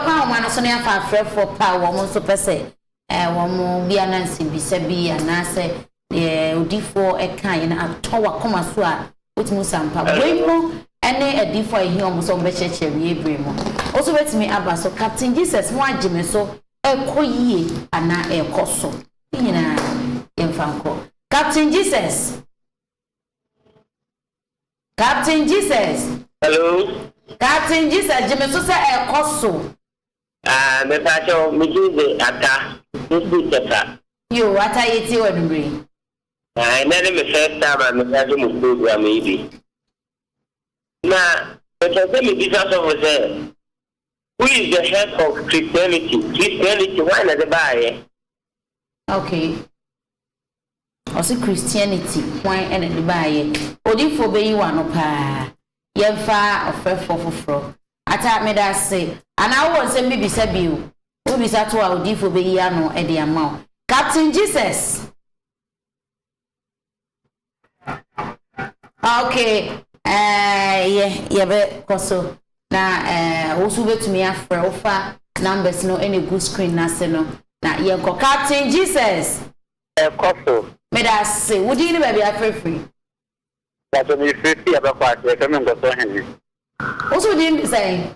kwa ma no so na fa frefo pa wo mo so pese wo mo bia nansi bisa bi anase odifo eka na atowa koma so a otimu sampa boimo ene edifo ehi omo so be cheche wi ebremo oso betimi aba so Captain Jesus mo agime so ekoyie ana ekoso nyina yemfanko Captain Jesus hello Captain Jesus jime so se ekoso me pacho me give ata this tata yo ata yeti wanumre na me first time me pacho mo program maybe na because me bisa so say who is the head of Christianity why not the buy okay also Christianity why and the buy odifo be yi wano pa yemfa ofrefo foforo ata me da say ana wo se me bisa biu wo bisa to a odifo be yi ano e de ama Captain Jesus okay yeah be koso na osu betumi afre ofa numbers no any good screen na se no na ye ko Captain Jesus koso me da say wodi ni ba bia free that me free abakwa e kame ngoso hen osu di say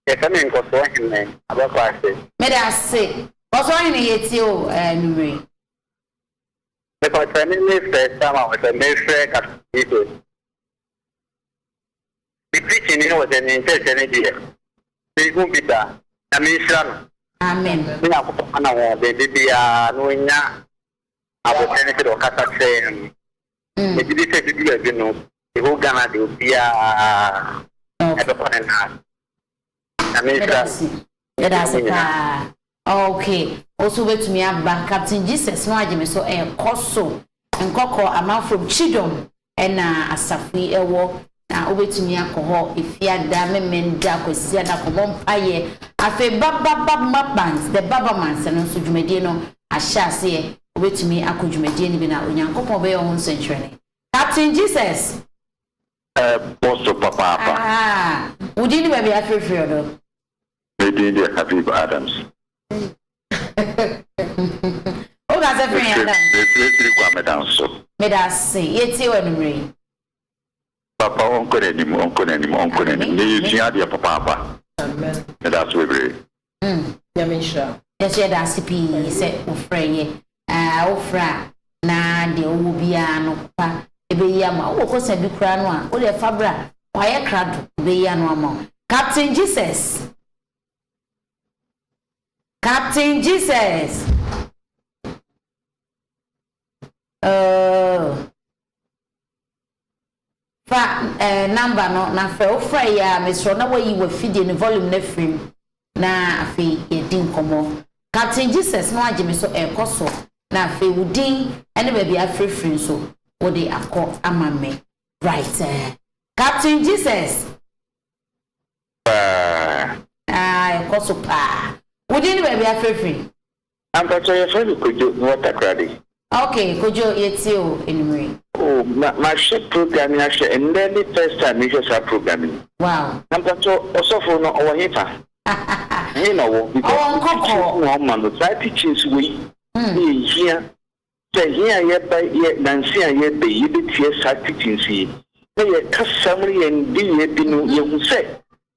e kame ngoso hen abakwa se me da say osu hen yeti o numeri because when me first time I was a minister at Jesus the preaching was an intention idea they go be that I mean amen me na ko na wo be bia no nya opportunity do kata say e bi say bi bi no the whole Ghana dey bia e do pon na I mean that's okay also betumi aba Captain Jesus no agime so koso nkoko ama from Chidom na asafi ewo na obetumi akoho efiada memenda kwisia na komompaye afi baba mabans the baba man se no so dwumedie no ahyase obetumi akodwumedie ni bi na onyankopon be ho nsentwene Captain Jesus posto papa wudi ni ba bia frefre do Lady Habib Adams o ga se friend Adam the kwa medan so me da say yeti wanumre papa onko nani ni tia dia papa amen me da so ebre yamisha yes ye da sipi se ofreye ofra na de owo bia no pa ebe yi ama wo ko se bi kra no a o le fabra wa ye krado be yi ano ama Captain Jesus fa number no na fa ofra ya mesro na wayi wa fidie ne volume na frame na afi ye din komo Captain Jesus no agye me so ekoso na afi wudin ene ba bia frefrin so wo de akọ amame right Captain Jesus ekoso pa wudin ba bia frefrin ampacho ye fa kojo no takrade okay kojo yeti o enumere oh my ship program ya she and then the first time you just program wow ampacho osofo no owo hifa you know because no man no try teachings we here say here ye nansi ye be ye be tie sa teachings ye ye kasamri and di ye binu ye hu say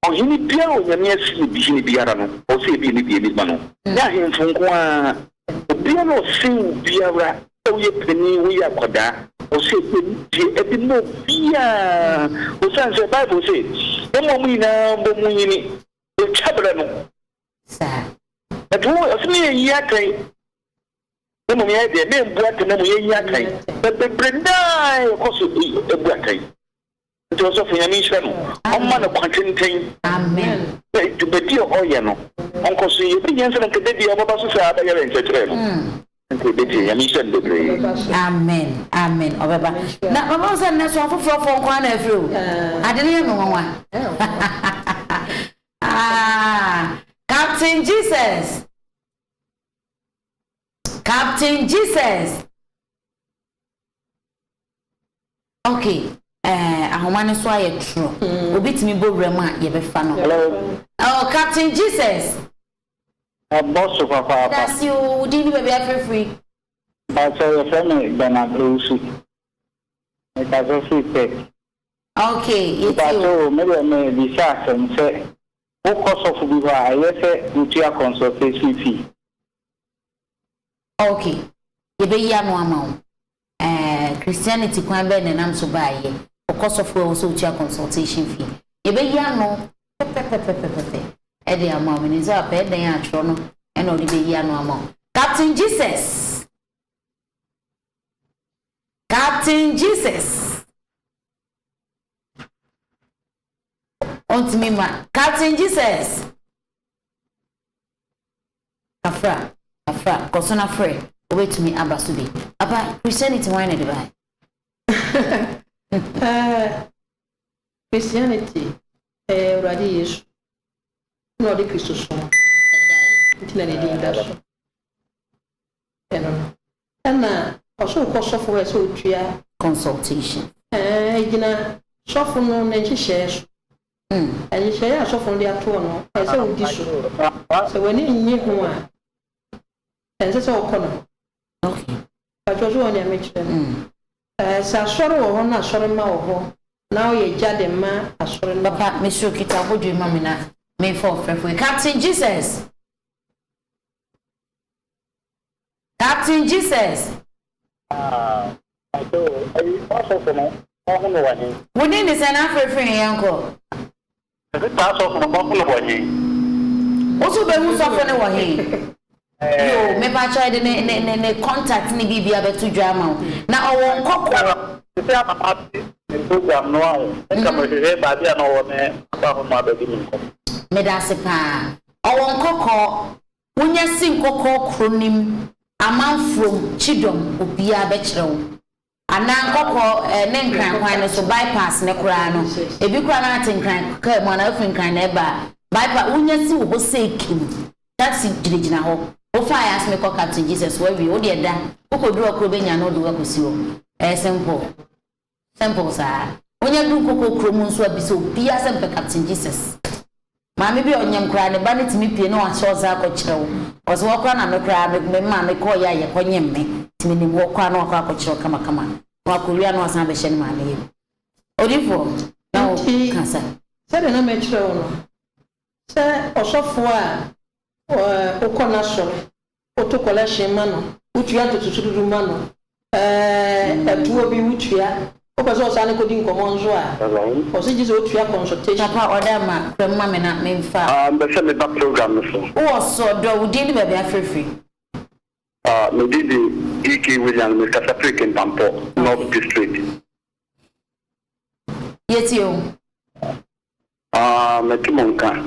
on hini bia o nyame asi bi hini biara no o say bi ni ba no ya hemfo nko a bia no sin biara o ye pani we akoda o say bi ebi no bia o say Bible say mo mu ina mo mu yini o chabra no sa eto o sini yi akai mo me ide me mbu akai mo ye yi akai be brenda ko so ebu akai to so fun ya mi hwe no o ma na kwantenten amen to be di o ye no onko so ye bi yense na kede di o ba so sa ba ye nchetre no nko be di ya mi hwe bebre amen obeba na mama so na so afoforo fo kwa na afro ade ne me nwa Captain Jesus okay ahoma ne so aye true obitimi bowram a ye befa no oh Captain Jesus boss papa that's you didn't be free but your friend Bernard Owusu it has also said okay it's so maybe the chance and say what cost of the I say to consultation fee okay ye be ya no amount Christianity kwan be nenam so baaye because of we also to consultation fee ye be ya no pepe e dey amount me nza pe den atro no e no dey be ya no amount Captain Jesus on me ma Captain Jesus afra kosona free wait me abasubi aba Christianity why na dey buy Christianity already is no the Christus so ntina dey that so and also cost of for so tua consultation gina sofo no na nhihye and share sofo dey ato no e say odi so when nyi ho a and say o kono okay but jo so on make sure sa soro wo ho na soro ma wo ho now ye jade ma asoro no papa me sure kita bodwe ma me na me for Captain Jesus so also for no wani woni ni se na frefre yanko pass off no no wani oso be hu sofo ne wo he yo me pa try de ne contact ni bibia betu dwama na owo nkokoro se apa program no awo nka mo se ba bia no wo me ba ho ma ba bi nko me da se pa owo nkokoro wonya si nkokoro kronim amanfrom chidom obia be kirewo ana nkokoro ne nkran kwan ne so bypass ne kura no ebi kura na atenkran ka mo na afrinkran na eba bypass wonya si wo se kim taxi jirigina ho o fa ya asme ko Captain Jesus we o de da okoduru okro benya no do akosi o simple sa wonya du kokoro kromu nso abiso bia sempe Captain Jesus maame bi onyam kra ne ba ne timi pie no a shoza akokyerewo ozo wakra na me kra me maame ko ya ye konyem me timi ni wo kwa na wakra akokyerewo kama wa koria no asan be hye ne maame ye odifo na o kasa se de na me kyerewo no se osofo a okona so otokola shema no utua totutudu ma no atuo bi utua okazo osane ko din komo nzo a osi jizo otua consultation papa odama krema me na me mfa be se me ba program no so o so do udi ni bebe afrefri me did EK William Mr. African Tampo North District yetio me tumonka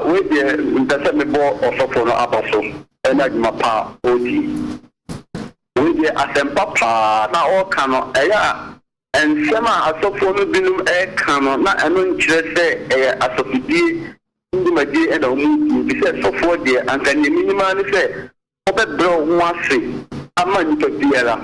we de mpese me bo osofo no abaso ena djuma pa odi we de asempa pa na o kano eya ensema asofo no binum e kano na eno nkyere se asofidi ndi magi e da omu bi se sofo de ankanye minima ni se obebro ho ase ama ni biara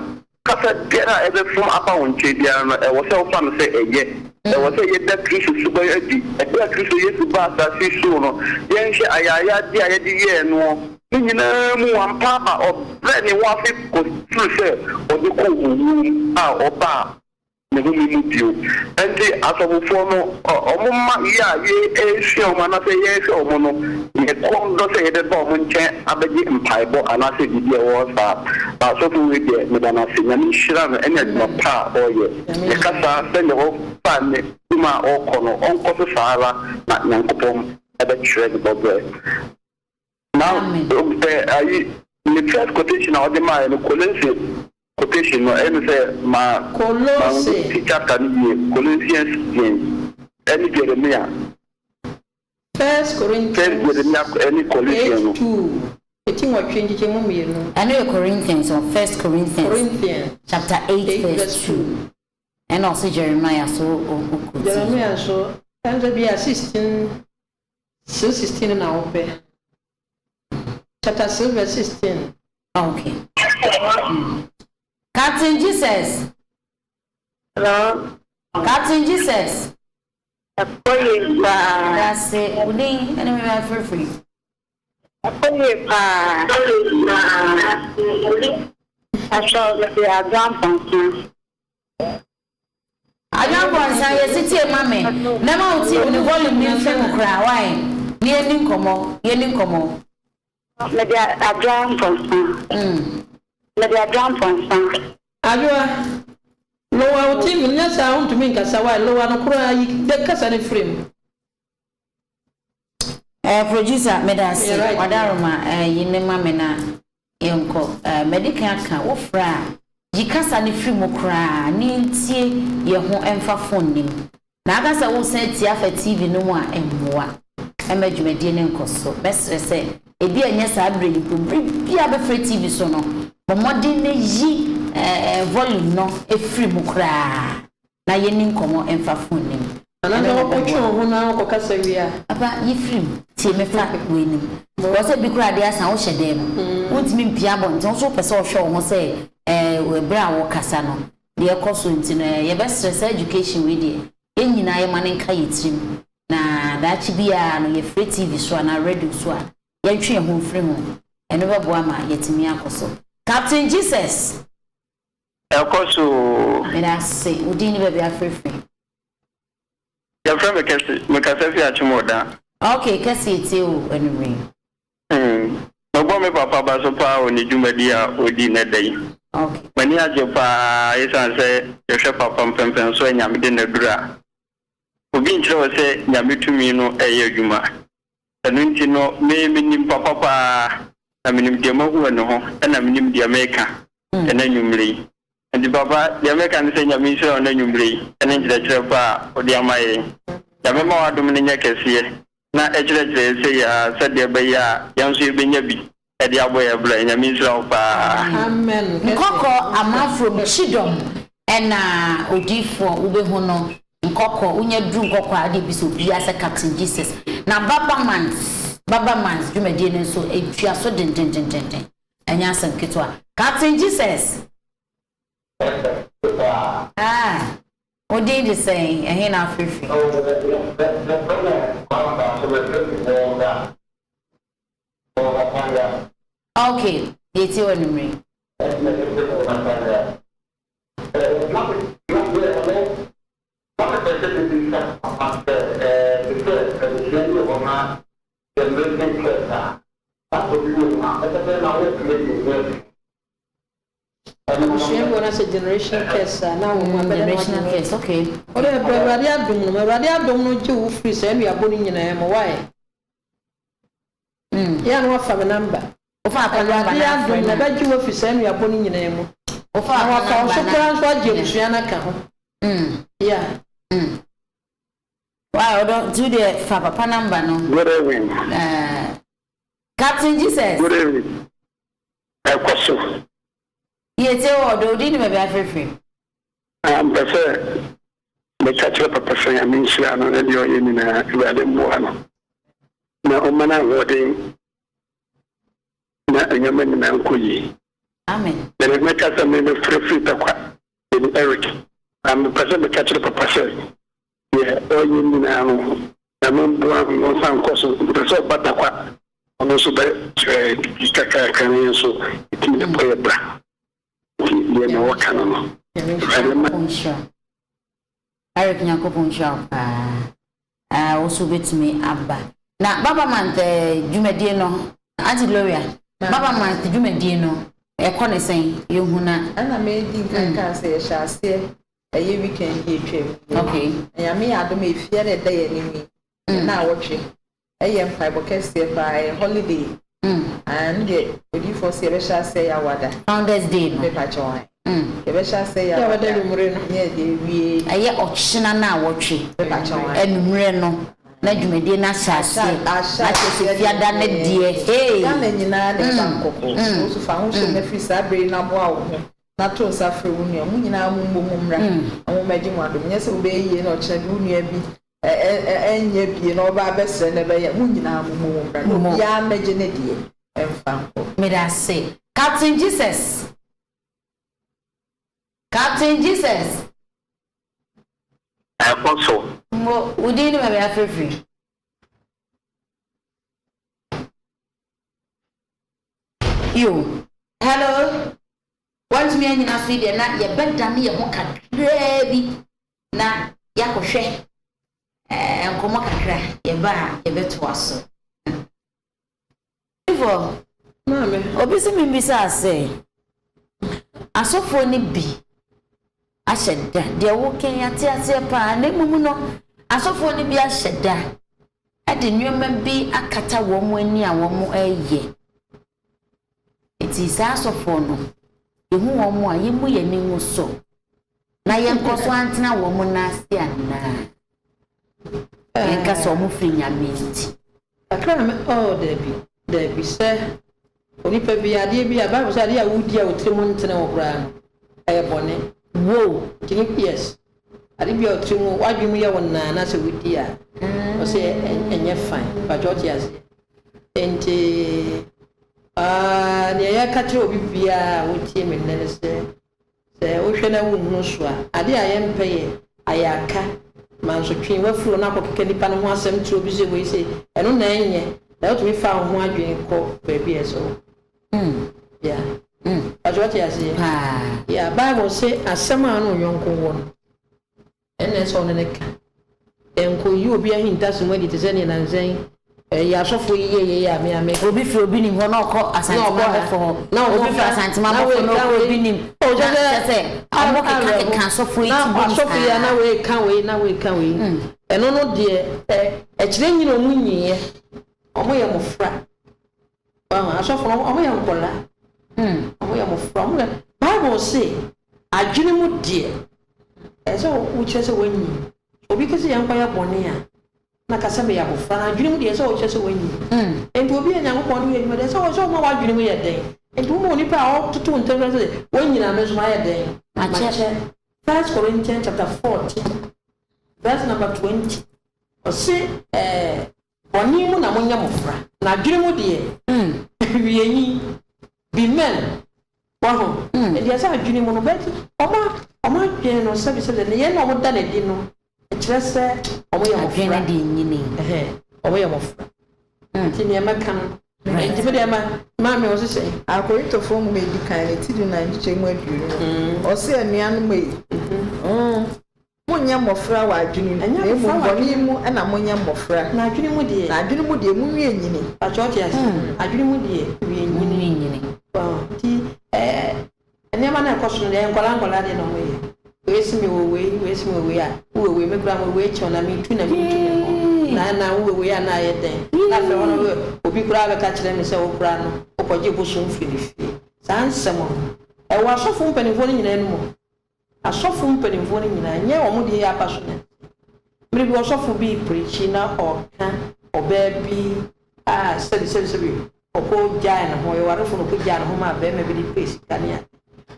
kasa biara ebe fun apa wonche biara no e wo se ofa no se eye e wo se ye da Kristo suba adi e da Kristo Yesu ba sa si so no ye nhye ayaya di ayedi ye no nyina mu ampa ba obre ni wa fi ko tru se odi ko wu a oba ne hu mi bio enti asofo no omumma ya ye ehwe o mana se ye ehwe o no ye ko do se ye de ba mo nche abeji mpaibo ana se bibia wo sa ba so fu we de me dana se nyame hira no enya duma pa oye ye kasa se ne ho pa ne kuma okono onko so sara na nyankopom ebe chire de bobe now the first quotation of the man Colossians quotation no any say ma Colossians chapter Colossians any Jeremiah First Corinthians any Colossians 2 etin wa twenji je mu no I know Corinthians or First Corinthians chapter 8 verse 2 and also Jeremiah so Jeremiah so and be 16 na ope chapter 6 verse 16 okay Captain Jesus hello Captain Jesus. That's it. We didn't anyway for free. I saw that they are jumping. I don't want to say, sit here, mammy. Never will see the volume in film cry. Why? Near Ninkomo, Yeninkomo. Maybe I jump on some. Maybe I jump on some. Ajua lowa uti mnyasa want to make us away lowa no kura the kasa ne frame. Producer Medas Wadaroma yinema mena yenko medical kan wo fra yikasa ne free mo kra ne ntie ye ho emfa phone nim na agasa wo se tia fa TV no mu a emmoa emadwumade ne nkoso besre se ebi anya sa abre ni bia be free TV so no bomode ne yi volume no e free mo kra na ye ni nkomo emfa phone nim Another opportunity ho na ko kasa wia aba ye free tie me fa we nim wo se bi kra de asan wo hyede no wontimi mpia bo nton so pese wo hwe wo se we bra wo kasa no de ekoso ntino ye be stress education we de enyina ye mane nka yitrim na dachi bia no ye free TV so na radio so a ye twe ho free ho eno be bo ama yetimi akoso Captain Jesus ekoso me na say udini be bia free ya from mekase fi achumoda okay kasi eti o anyway no me papa ba so pa oni jumadi a odi na dai okay mani ajo pa isan se yo hwe papa mpempen so nyame de na dura obi nchiro se nyame tumi no eye adwuma enu nti no me nim papa pa na minim de mahu no ho na minim de America na nyumri ndi baba de America ne se nyame so na nyumri na nchira pa odi amaye nyame ma wadum ne nyakese na ejire se ya sade ba ya yanso ebenya bi edi aboye bla nyame so pa amen nkoko amafro chidom ena odifo ubehu no nkoko unya dru nkoko ade bi so bia se Captain Jesus na baba mans dwumadi ne so etwa so den anya sanketwa Captain Jesus what did you say ehe na afrifi okay it's your name She wanna say generation case now generational case okay ore brother adom no je wo free say we aboni nyina mo why ya no fa me number ofa ka number na adom na ba je wo free say we aboni nyina mo ofa ka so kran so aje busua na ka ho yeah why don't do the fa papa number no good evening Captain Jesus good evening question yete odo di ni be afefe prefer the church papa say I mean sure no dey o yemi na ibade mboa no na o mana wodi na nyama ni na nkoyi amen then make us a me free takwa in Eric prefer the church papa say yeah o yemi na no na mboa no san koso prefer batakwa ono so be kaka kan so itimi de boye bra ye na wakana no Eric Nyakopon sharp also betimi abba na baba man dwumadie no anti Gloria baba man dwumadie no e kone sen yehuna ana me di kan se shase eye weekend ye twem okay ya me adom e fie na da ye nimi na wotwe eye mpai bokese by holiday and the for se be shase ya wada Founders Day no be pa join e be shase ya wada lumure no ye de wie eye ochina na wotwe be pa join enumre no na dwumadie na shase na se fiada ne die hey ya na nyina de bankoko so fa ho so mafri sa bre na boa wo na to sa fre wo nua mu nyina mu mmomra wo magi mu adom nyese wo be yie na ochina de wo nua bi enye bi na oba besre na be ya mu nyina mu mmomra no ya magi ne die emfanko me da say Captain Jesus Apostle. We didn't have a free. You. Hello. Once me in a feed na ye benta me ye ho kakra na yakohwe enkomo kakra ye ba ye beto aso. Ifo Mame, obi se me bisa ase. Asofo ni bi ahyeda de wo ken ate ate pa na mumu no asofo ni bi ahyeda ade nwema bi akata wo mo ani a wo mo eye. Iti sa asofo no ehu wo mo a yemu ye ni wo so na ye nkoso antena wo mo na ase ana enka so mo firi nyame nti akra me Debbie say onipa bi ade bi aba so ade a wudi a wotremu ntene wo bra no aye bone wo tini yes ade bi a wotremu wadwemu ye wona na se wudi a o se enye fine but what yes enti ne ya katre obi bia wotie me nene se wo hwe na wo hunu so a ade a ye mpeye ayaka manso twen wafuro na akokeka nipa no ho asem tro bi se we se eno na enye na o to me fa ho adwen ko baby eso yeah but what you say yeah Bible say asema no yonko won ene so ne ka enko yi obi ahinta so wadi te se ne nanzen ya sofo ye ya me ame obi fi obi nim ho na okọ asantima fo na obi fi asantima fo na obi nim o je se amo ka sofo yi na sofo ya na we kan we eno no de kire nyina omu nyiye omo ye mofra asofo omo ye nkola omo ye mofra omo Bible say adwene mu de eso wo chese wanyi obi kese ya nkwa ya bone ya na kasame ya mofra na adwene mu de eso wo chese wanyi enti obi anya nkwa no ye de so so ma wa adwene mu ye den enti wo mo nipa o tutu ntwe se wanyi na mezo ma ye den mache 1 Corinthians chapter 14 verse number 20 o say oni mu na monya mofra na adwene mu de wienyi bi men waho e dia sa adwene mu no beti oma dwen no sabi se de ye na mo da na di no e kire se omo ye mofra de nyini omo ye mofra ti ne ma kan e ti me de ma me o se Akorinto fo mu edi kan ne ti du na nche mu aduru o se anuanu mai munya mofra wa adwene ne mu boni mu na munya mofra na adwene mu de mu wie nyini a church yes adwene mu de wie nyini ti ene ma na koso ne nkola de no moye wesi mi we a we me bra mo we chona mi tu na na we a na ye den na fe wono obi kura be ka kire mi se wo kura no okoje bosun filifi sansemo e wa sofo mpanifo ni nyina enu mo asofo mpanifo ni nyina nye wo mu de ya paso ne mri bi osofo bi preach na oka obabi sedi oko jai na ho yeware fo no ko jai na ho ma be me bi di pesi kania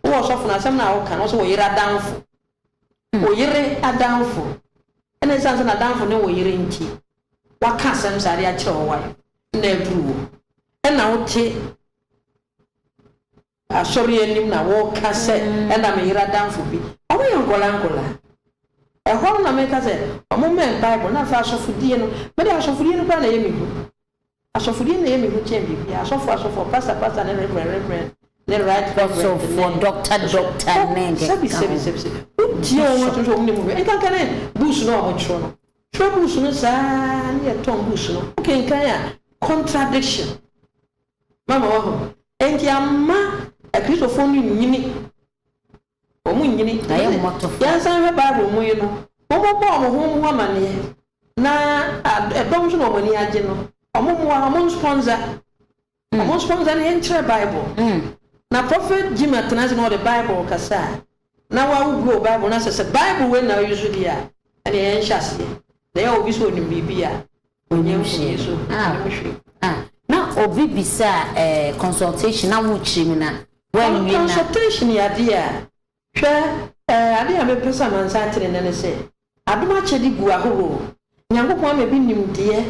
wo osofo na asem na wo kan wo so wo yira danfo wo yire adanfo ene sanse na danfo ne wo yire nti waka asem sare a kire wo wa na aduru ena wo te asori enim na wo ka se ena me yira danfo bi omo ye nkola ho na me ka se omo men Bible na fa asofodie no me de asofodie no kwa na ye mi hu asofodie na ye mi hu chen bi asofo pastor na reverend ne right so for doctor nenge sabi ti o mo to mo mu e kan kan bus no mo chro no chro bus no sa ne ton bus no okay kan ya contradiction mama wa enti amma a Christopher ni nyini o mu nyini na ye moto ya san he Bible mu yi no mo ho amane na edom so no mo ni age no mo sponsor ne entre Bible na prophet Jim Atanazi no the Bible kasa na wa ugro Bible na say Bible we na usually ya ene en hyase na ya obi so ni bibia onye mfie so na obi bisa consultation na wo chimi na when you consultation ya dia hwe ade a me pesa man sa tere ne se adoma chedi gu ahoro nyankopon ma bi nimde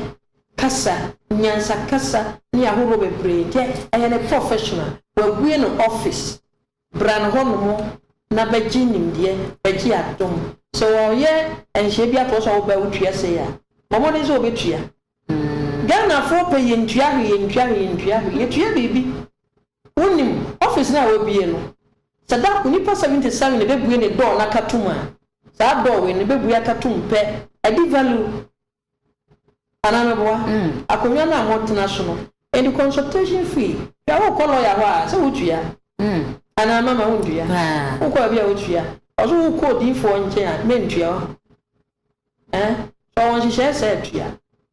kasa nyansa kasa ni ahoro bebre tie ene professional waguye no office bran ho no na baji nimde baji atom so ye enhye bi ato so wo ba wutua se ya momo ne so obetua Ghana for pay yentua ye tua bibi wonim office na wo bie no sada ko nipa 77 ne bebue ne door na katuma sa door we ne bebue akatum pe adi value anameboa akonya na motena so no and the consultation fee ya wo call lawyer ho se wotua anama ma wontua wo ko bia wotua oso wo ko di fo nche a mentua so won hye se tua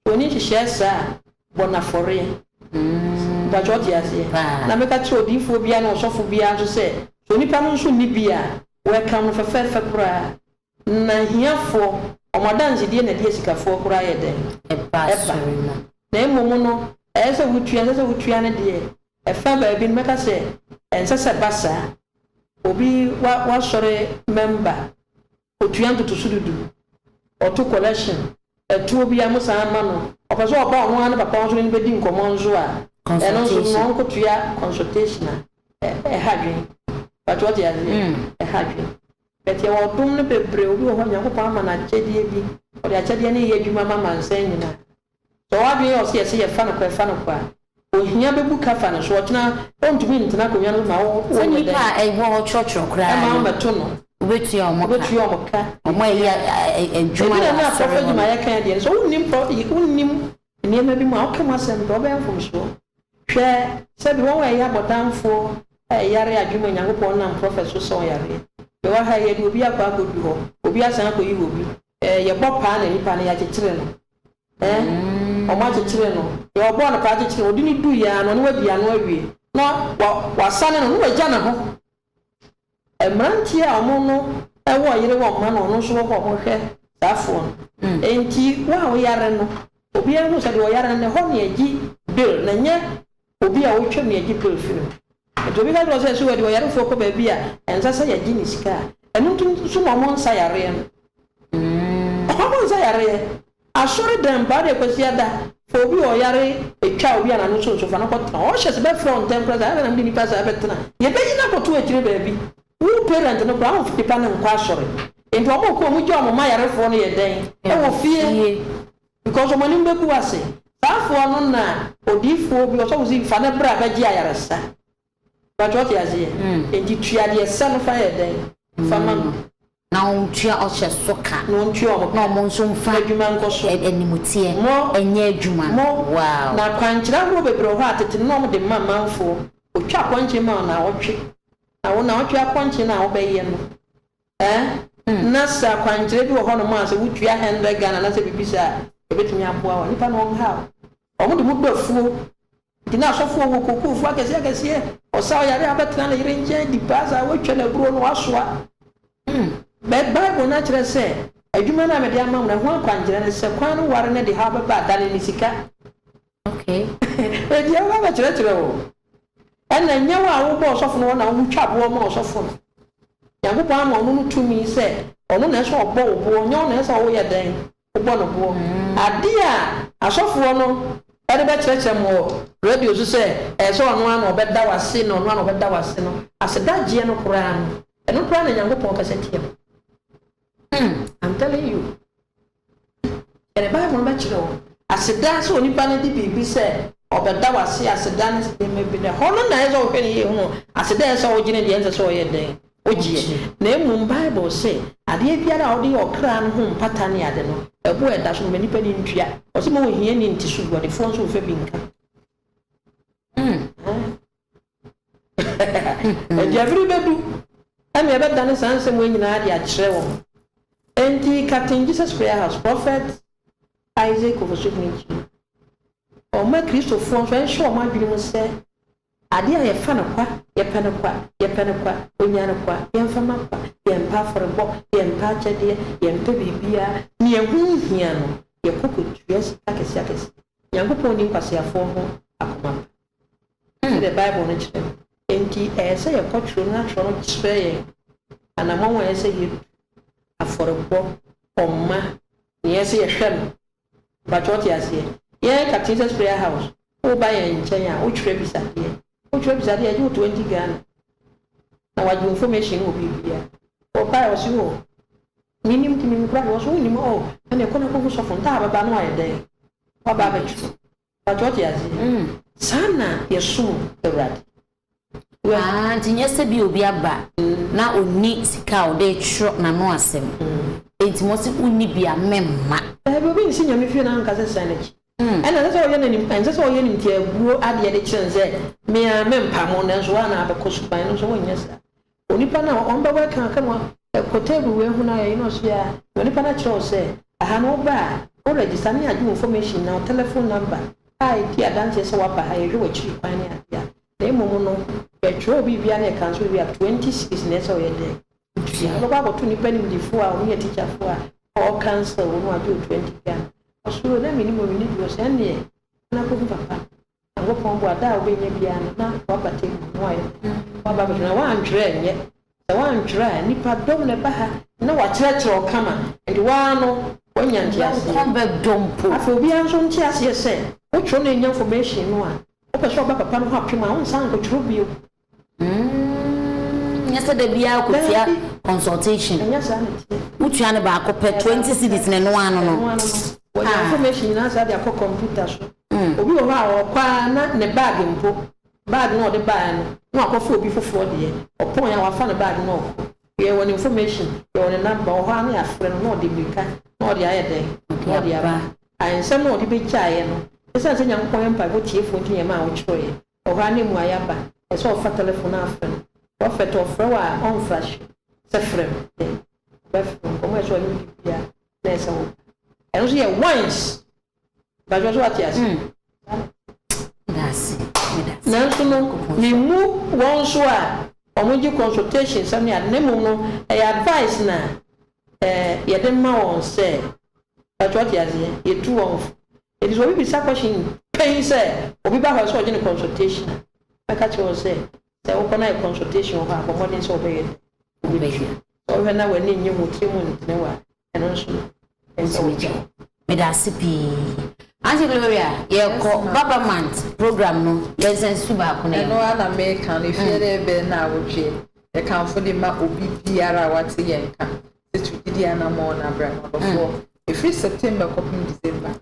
oni hye se a bona fore ba joti ase na meka tro di fo bia na osofo bia so se so nipa no so ni bia welcome no fefe kura na hiafo omadanzi die na die sikafo kura ye den eba na emomo no ese wutua ne de efa ba bi meka se ensese basa obi wa sore member otua ntutu sududu oto collection etu obi amusa ama no opaso oba ho ana papa so ni bedi nkomo nzo a eno so no nkotua consultation hadwen but what ya hadwen beti wo dum ne bebre obi ho nyakopa ama na chedie bi o de achedie ne ye adwuma mama nsan nyina so wadwe o se ye fa no kwa ohia bebu kafa no so otena ontumi ntena konwa no ma wo ni pa wo chocho kra ma meto no obetua omoka omo ya adwuma na profe dwuma ya kan de so unnim niema bi ma okama sem do be mfom so hwe se bi won ya bodanfo yare adwuma nyankopon na profe so yare be wa ha ye di obi akwa akodu ho obi asan akoyi obi ye bopa na nipa na ya chechire no ọmọ chechire no ye obo na pa chechire odi ni du ya no wadi ano awie no wasane no wagya na ho emranti a omo no ewo yire wo ma no so ho ho hwe safo enti wa wo yare no obi en so de wo yare ne ho ne agi bill na nye obi a wo twem ne agi bill film eto bi ka do se so wadi wo yare fo ko ba bi a ensa se ya gi ni sika enu tun so mo nsa yare no mo nsa yare asori dem ba de kwesi ada fo obi o yare etwa obi ana no so fa na kwata o hye se be front temperature ave na ndi nipa sa betena ye be yi na koto akire ba bi wo parent no kwa ho fipa na nkwa asori enti o mo ko mu jo mo ma yare fo no ye den e wo fie because o mo ni mbeku ase safo no na odifo bi o so uzi fa na bra ba ji ayare sa ba jo ti azie enti tua de se no fa ye den fa ma na ontua ohye soka na ontua o na mo nso mfa adwuma nkoso enimutie enye adwuma wow na kwankyira ho bebre ho atete no mo de mamanfo otwa kwankyira ma na otwe na wo na otwa kwankyira na wo beye no na sa kwankyira bi ho no ma se wutua 100 Ghana na se bibisa ebetumi aboa wa nipa no ha o mo de mu bafuo dina sofo wo kokofu akese o yare abetena na yire nje di paza wo twa na buro no wasoa Bible na kire se adwuma na me de ama na ho akwangyere ne se kwan no ware ne de ha baba dane ni sika okay e dia ba kire wo ena nyawa wo bo sofo no na wo twa bo ma sofo no yagopa ama onu tumi se onu na so obo wo nyo na se wo ye den obo no bo ade a asofo no ade be kire mo radio so se so onu ana obeda wase no onu ana obeda wase no aseda gie no kura no eno kura na yagopa ka se tie I'm telling you. And the Bible not you aseda so nipa na di bibi se obeda wase aseda ne maybe the hono na ezo hwe ye hu aseda so ogine de ense so ye den ogie na emu Bible say ade biara odi okra no hu mpata ne ade no ebu eda so nipa ni ntua o se mo hie ni nti so body fon so fe bi nka e dia vri bedu am ye beda ne sanse mo nyina ade a kire wo enti Captain Jesus Prayer House Prophet Isaac Ovosubinchi o ma Christopher so ensure ma dwene mo se ade a ye fa na kwa ye pene kwa onyane kwa ye mfa ma kwa ye mpa forebo ye mpa chede ye mpa bibia ni ehu hia no ye kokotua akesi nyankopon ni kwase afo ho akoma the Bible no kire enti say ye kotro na tro no kire ye anamon wa say ye aforebo omma yes ye hwem but what you say ye Captain Jesus Prayer House o ba ye nchen a o twere bisade ye 20 Ghana na waju information o bibia o ba o si wo minim ti mi kura wo so nim o na ko na ko so fon ta baba no ayede baba ba chu ba jo ti azi sana yesu ewrade tinye se bi obi aba na oni sika o de tro na no asem enti mo se uni bi amemma obi nsi nyame fie na nka se sanaki ana se o ye nanim an se o ye nim ti aguo ade de chenze me a mempa mo na so na abekosu ban no so wonya sa onipa na on ba wa kan kan wa kotebu we hu na ye no so ya onipa na chiro se aha no ba o register me adu information na telephone number ai ti adanse se wa ba ai hwe chi kwan ne adia na emu no petro bibia na cancel we 26 na so ye de ya no ba to nipa nim difo a o ye teacher fo a o cancel wo no adu 20 ya osuro na minimum ni bi o se ne na ko papa ngo pombo ada obenye bia na wabate mu ayo wababa na wantwere nye se wantwere nipa dom ne ba ha na wakyerɛkyerɛ kama ndi wano wanya ntiase kombe dompo afi obi anso ntiase se o tro na enya information no a o pɛ so ba papa no hapema o nsan ko tro bio nyese de bia ko tia consultation enya sa na tie utua ne ba ko pɛ 20 cedis ne no ano no wanya information na sa de akɔ computer so obi o ha o kwa na ne bag mpo bag no de bag no akɔfo obi foforo de opon ya wafa ne bag no ye won information ye won number o ha na afre no de bika no de ayede no de aba ayensem no de be kyae no esa se nyankopon empa bo tie fo ntu ye ma wo kyroye o ha ne mu ayaba e so ofa telephone afre no o fa to ofre wa on flash se frem be frem como e so ni bia na esa wo eno so ye once ba jo so atias that's nanso no ni mu won so a omoji consultation sami anemu no e advice na ye de ma won say atwati azie ye tu won it is obi bisa question pain say obi ba ho so oje consultation aka che won say o kona consultation ho ha mo ni so be so we na we ni nyemu timu ni wa eno so enso me da sipi Auntie Gloria, ye ko Baba Month program no ye sensu ba ko na no ana me kan if ye dey be na wotwe ye kan fo de ma obi biara wate ye nka setu di ana mo na bra no before every September kopim December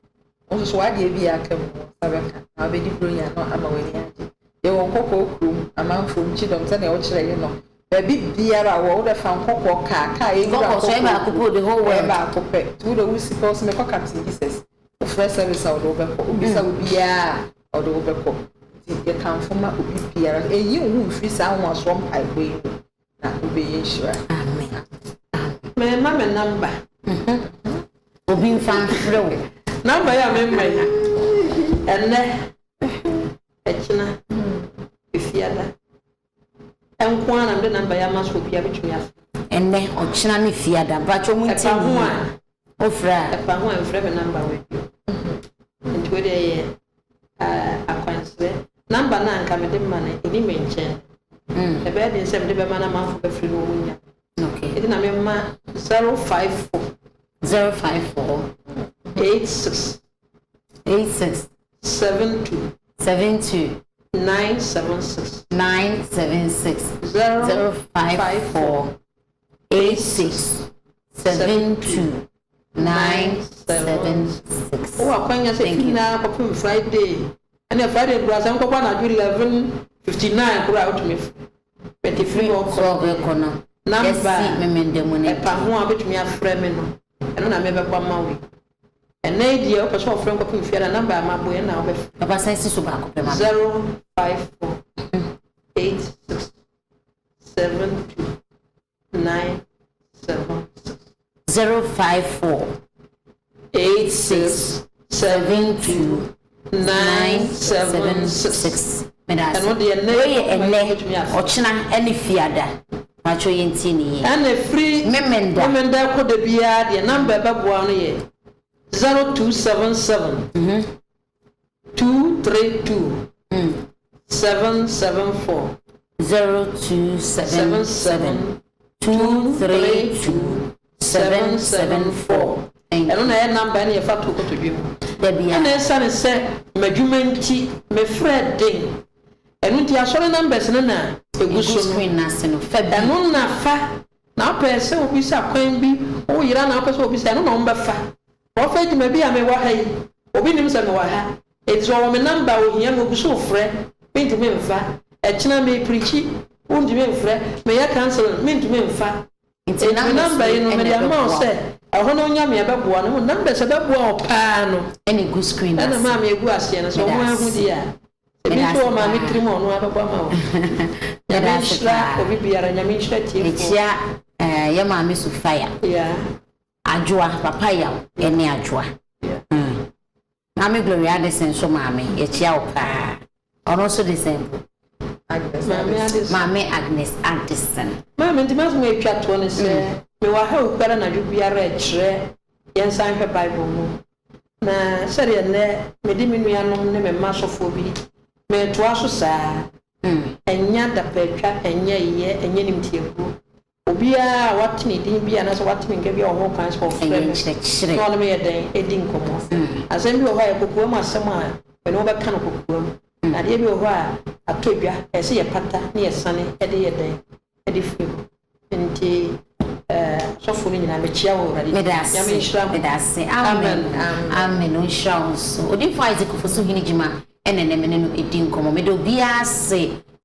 also so ade bi aka mu sabeka na be di bronya no ama wani ade ye won kokko krum amanfo mchidom se na wo kire ye no baby biara wo de fan kokko ka ye kokko so ba ko the whole world ba ko pe tu do we suppose me ko Captain Jesus fresh service out over ubisa ubia or the overco the can form obi biara eyi hu free sa hu aso mpai boyi na obi yeshira amen me ma me number obi fan frɛ number ya me mai enne echina ifiada enko ana me number ya ma so obi abetumi afa enne ochina ne fiada ba cho mu nti ho a ofra epa ho a frɛ me number we nti de akwansre number na nka me de ma na eni menchen ebe de nsem de be ma na ma fo be free no munya okay edi na me ma 054 86 72 976 054 86 72 976 oh akwanya se fina popim Friday and Friday brasa nko kwa na 11:59 kura out me 23 o'clock kono number memende mo ne pa ho abetumi afrɛ me no eno na me be kwa ma we ena die o person ofrɛ nko pim fiara number amabo na obe papa sai si so ba ko pe ma 054 86 72 976 054 86 72 976 medasi ene ochina ene fiada macho yenti ni ene free memenda ko de bia de number baboa no ye 0277 232 774 0277 232 774 eno na number na ye fa to ko to dwem debia na esa se madwumanti me Friday eno ti asore numbers na eguso screen na se no fa eno na fa na apese obi sa kwan bi o yira na apese obi sa no na ombefa prophet ma bi ame wa ha yi obi nim se me wa ha ezo wo me number o hia mo guso frɛ me ntimi mfa echina me preachi o ntimi mfrɛ me ya cancel me ntimi mfa nti number yi no me dia ma o se ɛhɔ no nya me abɛboa no number se bɛboa o paa no any good screen na ma me egu ase no so ho ahu dia ebi to ma me trim ono abɛboa ma o ya me shira obi biara nya me shira tie echia ya ma me su fire yeah adwoa papaya ene adwoa Mami Gloria Addison so mami echia opa ono so the same Mami Agnes Addison Mami ndimazo me twa to ne se me wa ha ukara na dwo biara ekire yensan hwe Bible mu na sere ne me di menuanom ne me masofo bi me to aso saa enya da petwa enya ye enya nimtieku obia watini din bia na so watini nge bia ho kan so frem no na me yeden edin komo asem bi ho ya kokuo mu asem a me no be kan kokuo na de bi ho a atodwa ese ye pata na ye sane ede yeden ede fim nti so fu ni na me chia wo radi ya me shira me da se amen amen no shira so odi fa iziko fo so hini jima ene ne me no edin komo me do bia se